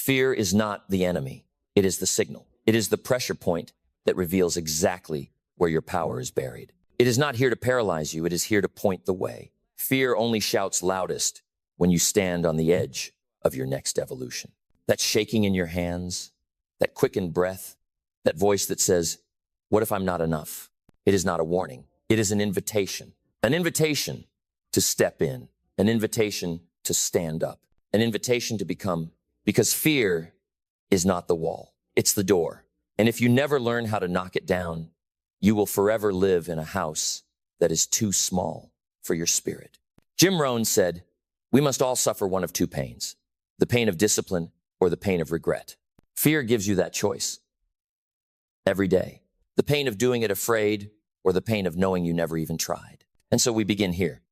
Fear is not the enemy. It is the signal. It is the pressure point that reveals exactly where your power is buried. It is not here to paralyze you. It is here to point the way. Fear only shouts loudest when you stand on the edge of your next evolution. That shaking in your hands, that quickened breath, that voice that says, what if I'm not enough? It is not a warning. It is an invitation to step in, an invitation to stand up, an invitation to become, because fear is not the wall. It's the door. And if you never learn how to knock it down, you will forever live in a house that is too small for your spirit. Jim Rohn said, we must all suffer one of two pains, the pain of discipline or the pain of regret. Fear gives you that choice every day. The pain of doing it afraid or the pain of knowing you never even tried. And so we begin here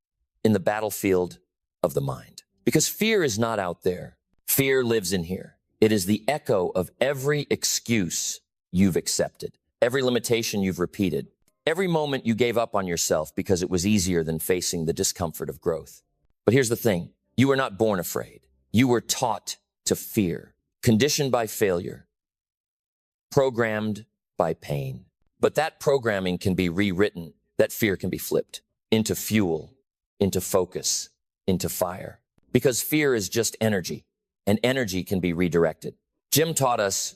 in the battlefield of the mind, because fear is not out there. Fear lives in here. It is the echo of every excuse you've accepted, every limitation you've repeated, every moment you gave up on yourself because it was easier than facing the discomfort of growth. But here's the thing. You were not born afraid. You were taught to fear, conditioned by failure, programmed by pain. But that programming can be rewritten. That fear can be flipped into fuel, into focus, into fire. Because fear is just energy, and energy can be redirected. Jim taught us,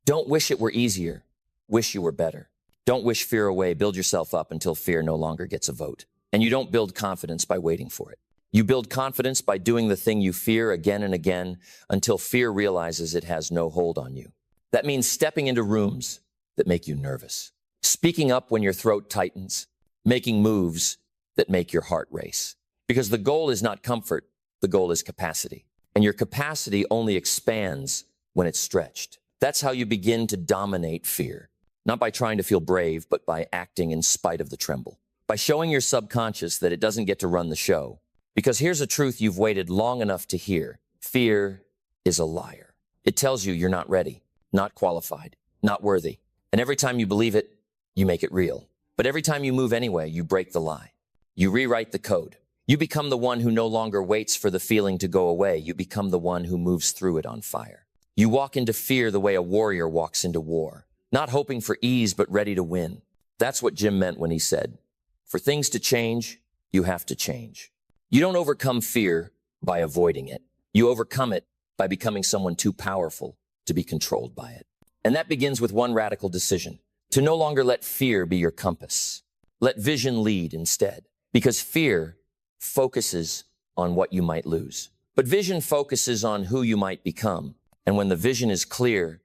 don't wish it were easier. Wish you were better. Don't wish fear away. Build yourself up until fear no longer gets a vote. And you don't build confidence by waiting for it. You build confidence by doing the thing you fear again and again until fear realizes it has no hold on you. That means stepping into rooms that make you nervous, speaking up when your throat tightens, making moves that make your heart race. Because the goal is not comfort, the goal is capacity. And your capacity only expands when it's stretched. That's how you begin to dominate fear. Not by trying to feel brave, but by acting in spite of the tremble. By showing your subconscious that it doesn't get to run the show. Because here's a truth you've waited long enough to hear. Fear is a liar. It tells you you're not ready, not qualified, not worthy. And every time you believe it, you make it real. But every time you move anyway, you break the lie. You rewrite the code. You become the one who no longer waits for the feeling to go away. You become the one who moves through it on fire. You walk into fear the way a warrior walks into war. Not hoping for ease, but ready to win. That's what Jim meant when he said, for things to change, you have to change. You don't overcome fear by avoiding it. You overcome it by becoming someone too powerful to be controlled by it. And that begins with one radical decision, to no longer let fear be your compass. Let vision lead instead, because fear focuses on what you might lose. But vision focuses on who you might become. And when the vision is clear,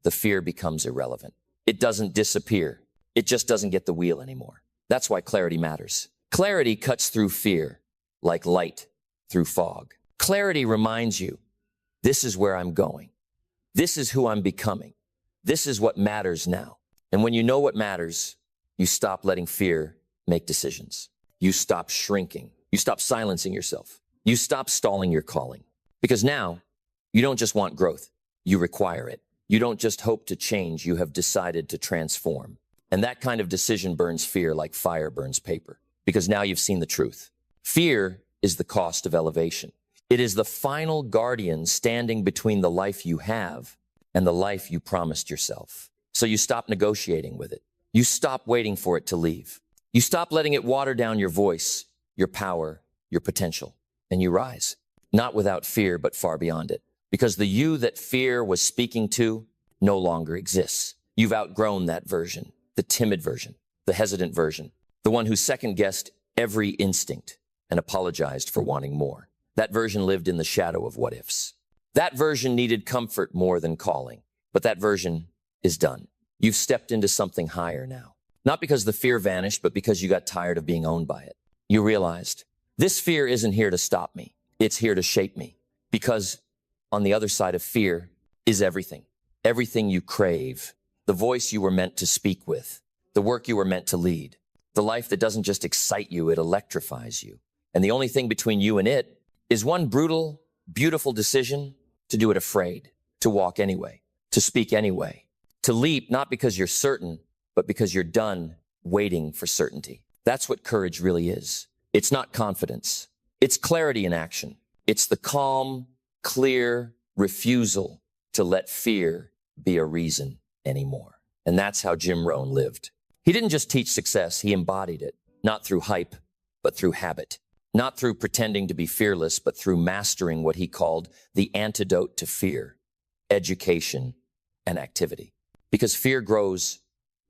the fear becomes irrelevant. It doesn't disappear. It just doesn't get the wheel anymore. That's why clarity matters. Clarity cuts through fear like light through fog. Clarity reminds you, this is where I'm going. This is who I'm becoming. This is what matters now. And when you know what matters, you stop letting fear make decisions. You stop shrinking. You stop silencing yourself. You stop stalling your calling. Because now, you don't just want growth. You require it. You don't just hope to change. You have decided to transform. And that kind of decision burns fear like fire burns paper. Because now you've seen the truth. Fear is the cost of elevation. It is the final guardian standing between the life you have and the life you promised yourself. So you stop negotiating with it. You stop waiting for it to leave. You stop letting it water down your voice, your power, your potential, and you rise. Not without fear, but far beyond it. Because the you that fear was speaking to no longer exists. You've outgrown that version, the timid version, the hesitant version, the one who second-guessed every instinct and apologized for wanting more. That version lived in the shadow of what-ifs. That version needed comfort more than calling, but that version is done. You've stepped into something higher now. Not because the fear vanished, but because you got tired of being owned by it. You realized, this fear isn't here to stop me. It's here to shape me. Because on the other side of fear is everything. Everything you crave. The voice you were meant to speak with. The work you were meant to lead. The life that doesn't just excite you, it electrifies you. And the only thing between you and it is one brutal, beautiful decision to do it afraid, to walk anyway, to speak anyway, to leap not because you're certain, but because you're done waiting for certainty. That's what courage really is. It's not confidence. It's clarity in action. It's the calm, clear refusal to let fear be a reason anymore. And that's how Jim Rohn lived. He didn't just teach success, he embodied it, not through hype, but through habit. Not through pretending to be fearless, but through mastering what he called the antidote to fear, education and activity. Because fear grows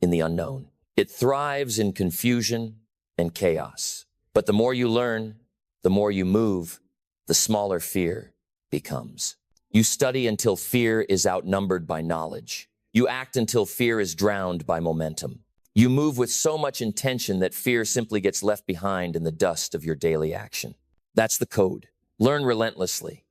in the unknown. It thrives in confusion and chaos. But the more you learn, the more you move, the smaller fear becomes. You study until fear is outnumbered by knowledge. You act until fear is drowned by momentum. You move with so much intention that fear simply gets left behind in the dust of your daily action. That's the code. Learn relentlessly.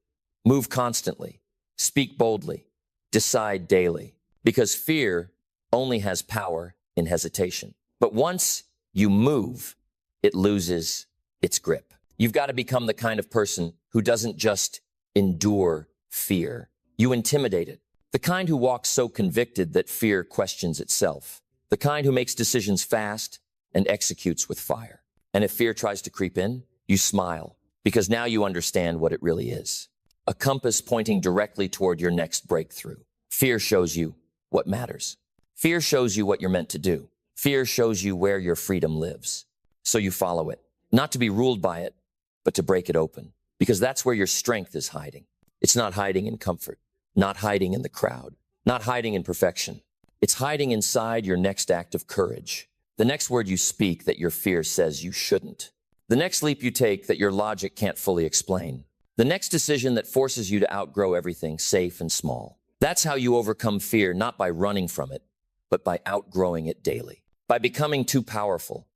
Move constantly. Speak boldly. Decide daily. Because fear only has power in hesitation. But once you move, it loses its grip. You've got to become the kind of person who doesn't just endure fear. You intimidate it. The kind who walks so convicted that fear questions itself. The kind who makes decisions fast and executes with fire. And if fear tries to creep in, you smile, because now you understand what it really is. A compass pointing directly toward your next breakthrough. Fear shows you what matters. Fear shows you what you're meant to do. Fear shows you where your freedom lives. So you follow it, not to be ruled by it, but to break it open, because that's where your strength is hiding. It's not hiding in comfort, not hiding in the crowd, not hiding in perfection. It's hiding inside your next act of courage. The next word you speak that your fear says you shouldn't. The next leap you take that your logic can't fully explain. The next decision that forces you to outgrow everything safe and small. That's how you overcome fear, not by running from it, but by outgrowing it daily. By becoming too powerful,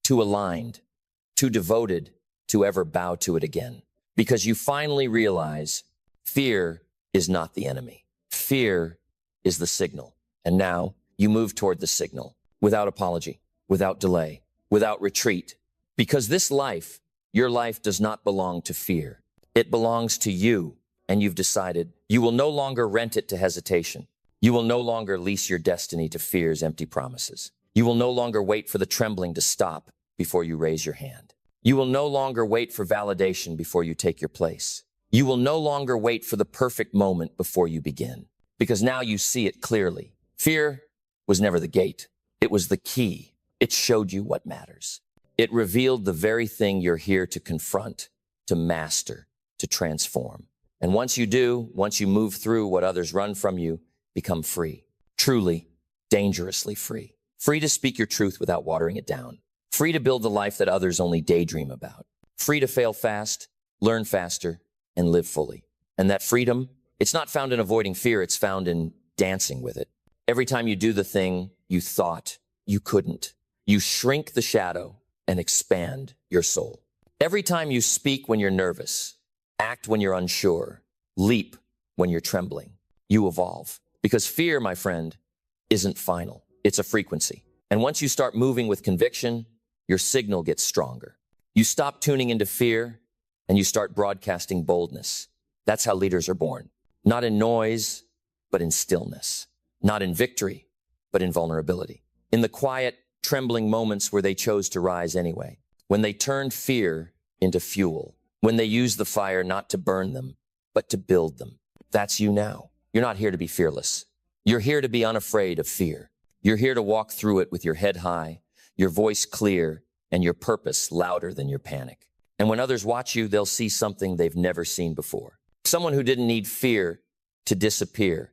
too aligned, too devoted to ever bow to it again. Because you finally realize fear is not the enemy. Fear is the signal. And now you move toward the signal without apology, without delay, without retreat. Because this life, your life, does not belong to fear. It belongs to you, and you've decided you will no longer rent it to hesitation. You will no longer lease your destiny to fear's empty promises. You will no longer wait for the trembling to stop before you raise your hand. You will no longer wait for validation before you take your place. You will no longer wait for the perfect moment before you begin. Because now you see it clearly. Fear was never the gate. It was the key. It showed you what matters. It revealed the very thing you're here to confront, to master, to transform. And once you do, once you move through what others run from you, become free. Truly, dangerously free. Free to speak your truth without watering it down. Free to build the life that others only daydream about. Free to fail fast, learn faster, and live fully. And that freedom, it's not found in avoiding fear, it's found in dancing with it. Every time you do the thing you thought you couldn't, you shrink the shadow and expand your soul. Every time you speak when you're nervous, act when you're unsure, leap when you're trembling, you evolve. Because fear, my friend, isn't final. It's a frequency. And once you start moving with conviction, your signal gets stronger. You stop tuning into fear and you start broadcasting boldness. That's how leaders are born. Not in noise, but in stillness. Not in victory, but in vulnerability. In the quiet, trembling moments where they chose to rise anyway. When they turned fear into fuel. When they used the fire not to burn them, but to build them. That's you now. You're not here to be fearless. You're here to be unafraid of fear. You're here to walk through it with your head high, your voice clear, and your purpose louder than your panic. And when others watch you, they'll see something they've never seen before. Someone who didn't need fear to disappear,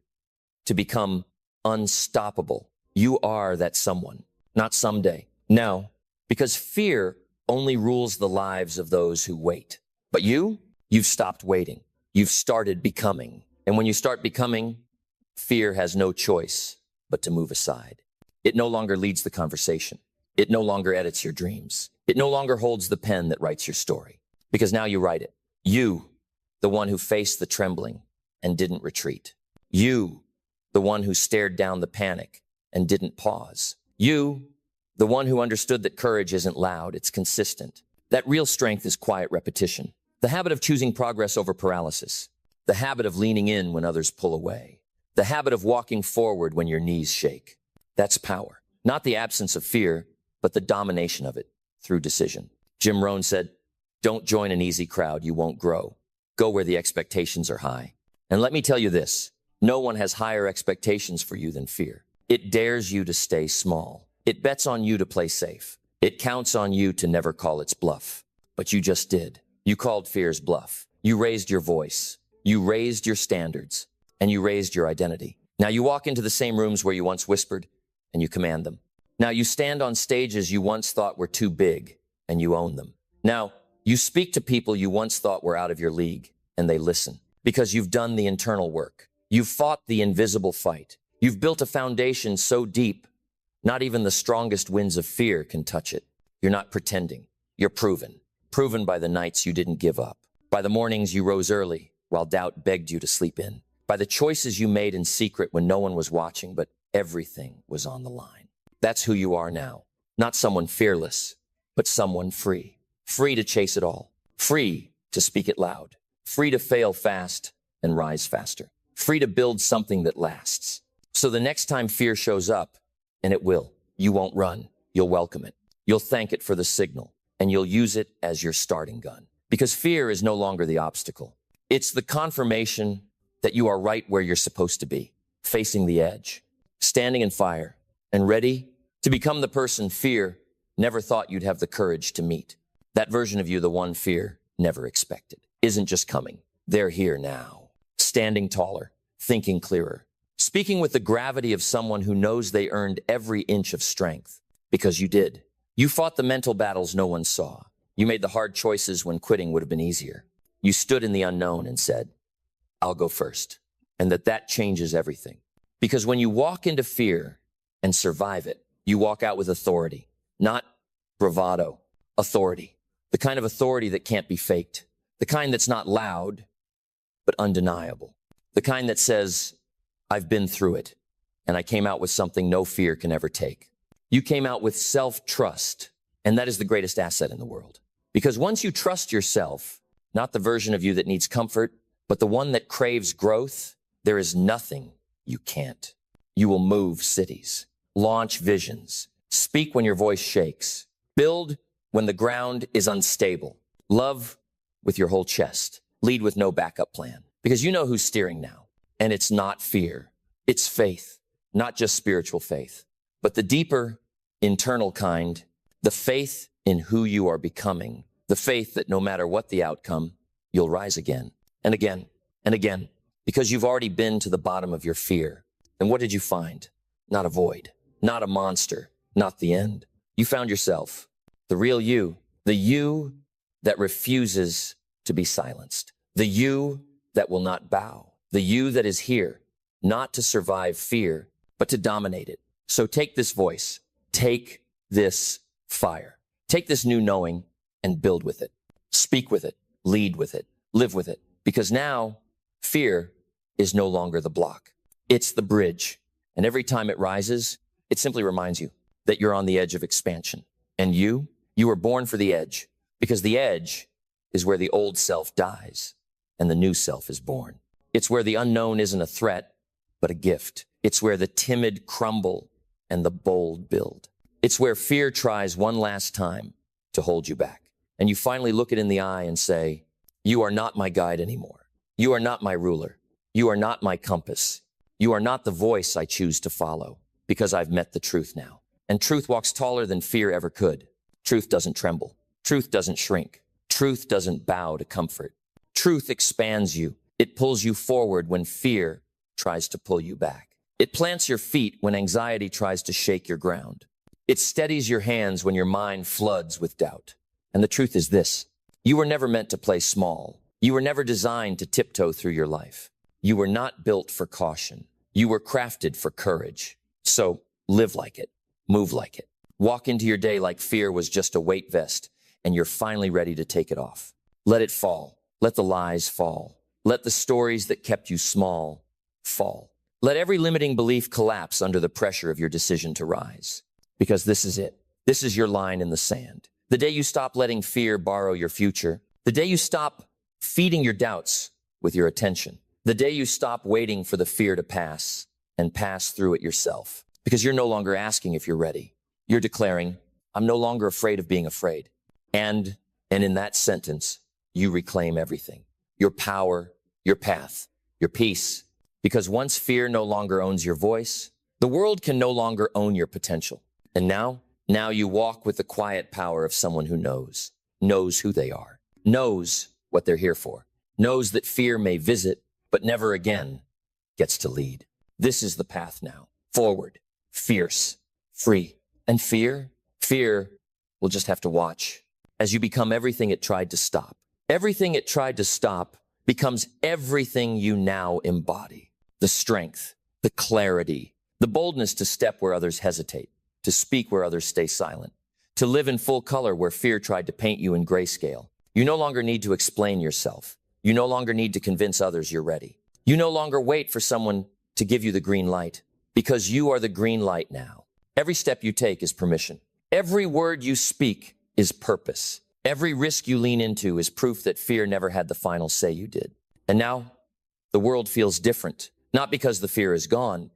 to become unstoppable. You are that someone, not someday. Now, because fear only rules the lives of those who wait. But you've stopped waiting. You've started becoming. And when you start becoming, fear has no choice but to move aside. It no longer leads the conversation. It no longer edits your dreams. It no longer holds the pen that writes your story. Because now you write it. You, the one who faced the trembling and didn't retreat. You, the one who stared down the panic and didn't pause. You, the one who understood that courage isn't loud, it's consistent. That real strength is quiet repetition. The habit of choosing progress over paralysis. The habit of leaning in when others pull away. The habit of walking forward when your knees shake. That's power. Not the absence of fear, but the domination of it through decision. Jim Rohn said, "Don't join an easy crowd, you won't grow. Go where the expectations are high." And let me tell you this, No one has higher expectations for you than fear. It dares you to stay small. It bets on you to play safe. It counts on you to never call its bluff. But you just did. You called fear's bluff. You raised your voice. You raised your standards. And you raised your identity. Now you walk into the same rooms where you once whispered, and you command them. Now you stand on stages you once thought were too big, and you own them. Now you speak to people you once thought were out of your league, and they listen. Because you've done the internal work. You've fought the invisible fight. You've built a foundation so deep, not even the strongest winds of fear can touch it. You're not pretending. You're proven. Proven by the nights you didn't give up. By the mornings you rose early while doubt begged you to sleep in. By the choices you made in secret when no one was watching, but everything was on the line. That's who you are now. Not someone fearless, but someone free. Free to chase it all. Free to speak it loud. Free to fail fast and rise faster. Free to build something that lasts. So the next time fear shows up, and it will, you won't run. You'll welcome it. You'll thank it for the signal, and you'll use it as your starting gun. Because fear is no longer the obstacle. It's the confirmation that you are right where you're supposed to be, facing the edge, standing in fire, and ready to become the person fear never thought you'd have the courage to meet. That version of you, the one fear never expected, isn't just coming. They're here now, standing taller, thinking clearer, speaking with the gravity of someone who knows they earned every inch of strength. Because you did. You fought the mental battles no one saw. You made the hard choices when quitting would have been easier. You stood in the unknown and said, I'll go first. And that changes everything. Because when you walk into fear and survive it, you walk out with authority, not bravado, authority. The kind of authority that can't be faked. The kind that's not loud, but undeniable. The kind that says, I've been through it, and I came out with something no fear can ever take. You came out with self-trust, and that is the greatest asset in the world. Because once you trust yourself, not the version of you that needs comfort, but the one that craves growth, there is nothing you can't. You will move cities, launch visions, speak when your voice shakes, build when the ground is unstable, love with your whole chest, lead with no backup plan. Because you know who's steering now. And it's not fear. It's faith, not just spiritual faith, but the deeper, internal kind, the faith in who you are becoming, the faith that no matter what the outcome, you'll rise again and again and again, because you've already been to the bottom of your fear. And what did you find? Not a void, not a monster, not the end. You found yourself, the real you, the you that refuses to be silenced, the you that will not bow. The you that is here, not to survive fear, but to dominate it. So take this voice, take this fire, take this new knowing and build with it. Speak with it, lead with it, live with it. Because now fear is no longer the block. It's the bridge. And every time it rises, it simply reminds you that you're on the edge of expansion. And you were born for the edge, because the edge is where the old self dies and the new self is born. It's where the unknown isn't a threat, but a gift. It's where the timid crumble and the bold build. It's where fear tries one last time to hold you back. And you finally look it in the eye and say, you are not my guide anymore. You are not my ruler. You are not my compass. You are not the voice I choose to follow, because I've met the truth now. And truth walks taller than fear ever could. Truth doesn't tremble. Truth doesn't shrink. Truth doesn't bow to comfort. Truth expands you. It pulls you forward when fear tries to pull you back. It plants your feet when anxiety tries to shake your ground. It steadies your hands when your mind floods with doubt. And the truth is this: you were never meant to play small. You were never designed to tiptoe through your life. You were not built for caution. You were crafted for courage. So live like it. Move like it. Walk into your day like fear was just a weight vest, and you're finally ready to take it off. Let it fall. Let the lies fall. Let the stories that kept you small fall. Let every limiting belief collapse under the pressure of your decision to rise. Because this is it. This is your line in the sand. The day you stop letting fear borrow your future. The day you stop feeding your doubts with your attention. The day you stop waiting for the fear to pass and pass through it yourself. Because you're no longer asking if you're ready. You're declaring, I'm no longer afraid of being afraid. And in that sentence, you reclaim everything. Your power, your path, your peace, Because once fear no longer owns your voice, the world can no longer own your potential. And now you walk with the quiet power of someone who knows who they are, knows what they're here for, knows that fear may visit, but never again gets to lead. This is the path now. Forward, fierce, free. And fear will just have to watch as you become everything it tried to stop. Everything it tried to stop becomes everything you now embody. The strength, the clarity, the boldness to step where others hesitate, to speak where others stay silent, to live in full color where fear tried to paint you in grayscale. You no longer need to explain yourself. You no longer need to convince others you're ready. You no longer wait for someone to give you the green light, because you are the green light now. Every step you take is permission. Every word you speak is purpose. Every risk you lean into is proof that fear never had the final say you did. And now the world feels different, not because the fear is gone,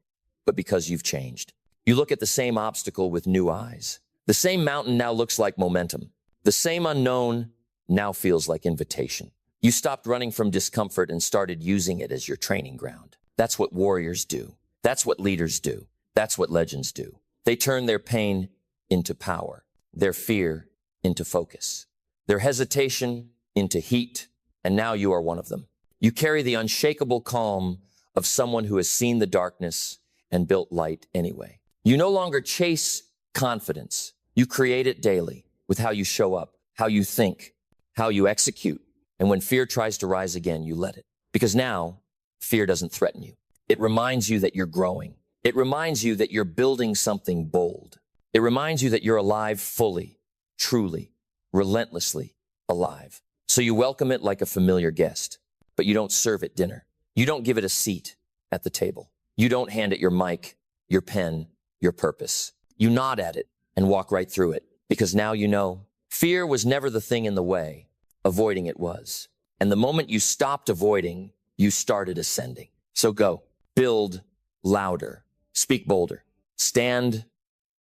but because you've changed. You look at the same obstacle with new eyes. The same mountain now looks like momentum. The same unknown now feels like invitation. You stopped running from discomfort and started using it as your training ground. That's what warriors do. That's what leaders do. That's what legends do. They turn their pain into power, their fear into focus, their hesitation into heat, and now you are one of them. You carry the unshakable calm of someone who has seen the darkness and built light anyway. You no longer chase confidence. You create it daily with how you show up, how you think, how you execute. And when fear tries to rise again, you let it. Because now, fear doesn't threaten you. It reminds you that you're growing. It reminds you that you're building something bold. It reminds you that you're alive fully, truly, relentlessly alive. So you welcome it like a familiar guest, but you don't serve it dinner. You don't give it a seat at the table. You don't hand it your mic, your pen, your purpose. You nod at it and walk right through it, because now you know fear was never the thing in the way. Avoiding it was. And the moment you stopped avoiding, you started ascending. So go, build louder, speak bolder, stand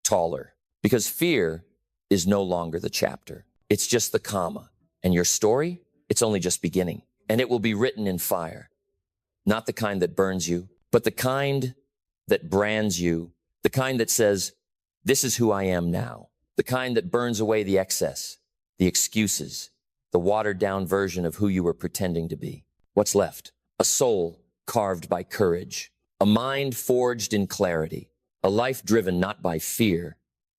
taller, because fear is no longer the chapter. It's just the comma. And your story, it's only just beginning. And it will be written in fire. Not the kind that burns you, but the kind that brands you, the kind that says, this is who I am now, the kind that burns away the excess, the excuses, the watered-down version of who you were pretending to be. What's left? A soul carved by courage, a mind forged in clarity, a life driven not by fear,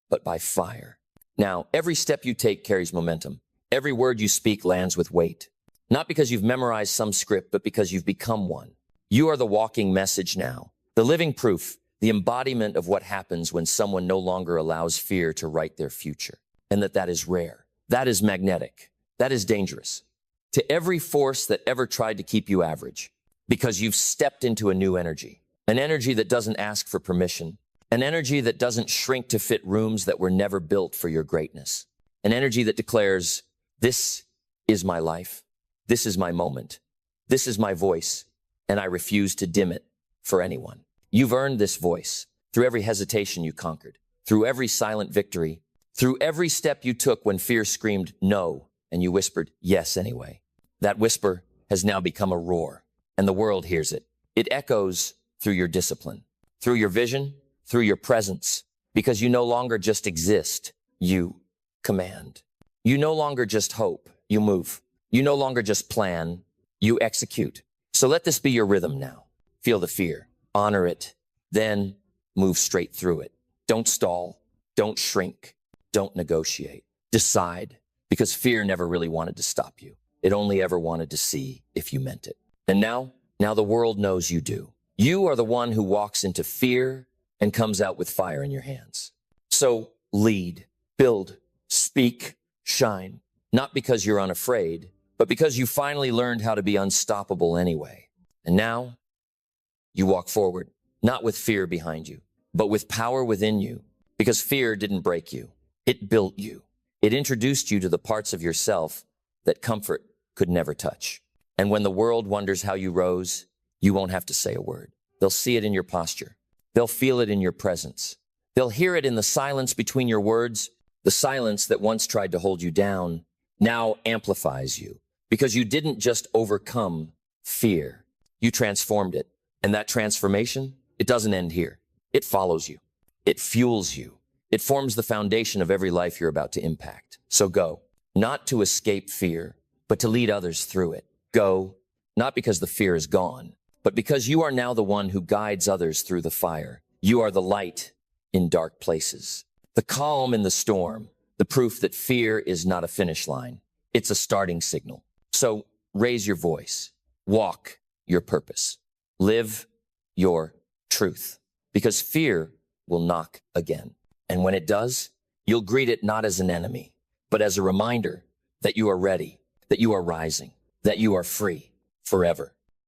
but by fire. Now, every step you take carries momentum. Every word you speak lands with weight. Not because you've memorized some script, but because you've become one. You are the walking message now, the living proof, the embodiment of what happens when someone no longer allows fear to write their future. And that is rare. That is magnetic. That is dangerous. To every force that ever tried to keep you average, because you've stepped into a new energy, an energy that doesn't ask for permission, an energy that doesn't shrink to fit rooms that were never built for your greatness, an energy that declares, this is my life, this is my moment, this is my voice, and I refuse to dim it for anyone. You've earned this voice through every hesitation you conquered, through every silent victory, through every step you took when fear screamed no, and you whispered yes anyway. That whisper has now become a roar, and the world hears it. It echoes through your discipline, through your vision, through your presence, because you no longer just exist, you command. You no longer just hope, you move. You no longer just plan, you execute. So let this be your rhythm now. Feel the fear, honor it, then move straight through it. Don't stall, don't shrink, don't negotiate. Decide, because fear never really wanted to stop you. It only ever wanted to see if you meant it. And now the world knows you do. You are the one who walks into fear and comes out with fire in your hands. So lead, build, speak, shine, not because you're unafraid, but because you finally learned how to be unstoppable anyway. And now you walk forward, not with fear behind you, but with power within you, because fear didn't break you. It built you. It introduced you to the parts of yourself that comfort could never touch. And when the world wonders how you rose, you won't have to say a word. They'll see it in your posture. They'll feel it in your presence. They'll hear it in the silence between your words. The silence that once tried to hold you down now amplifies you, because you didn't just overcome fear. You transformed it. And that transformation, it doesn't end here. It follows you. It fuels you. It forms the foundation of every life you're about to impact. So go, not to escape fear, but to lead others through it. Go, not because the fear is gone, but because you are now the one who guides others through the fire. You are the light in dark places, the calm in the storm, the proof that fear is not a finish line. It's a starting signal. So raise your voice, walk your purpose, live your truth, because fear will knock again. And when it does, you'll greet it not as an enemy, but as a reminder that you are ready, that you are rising, that you are free forever.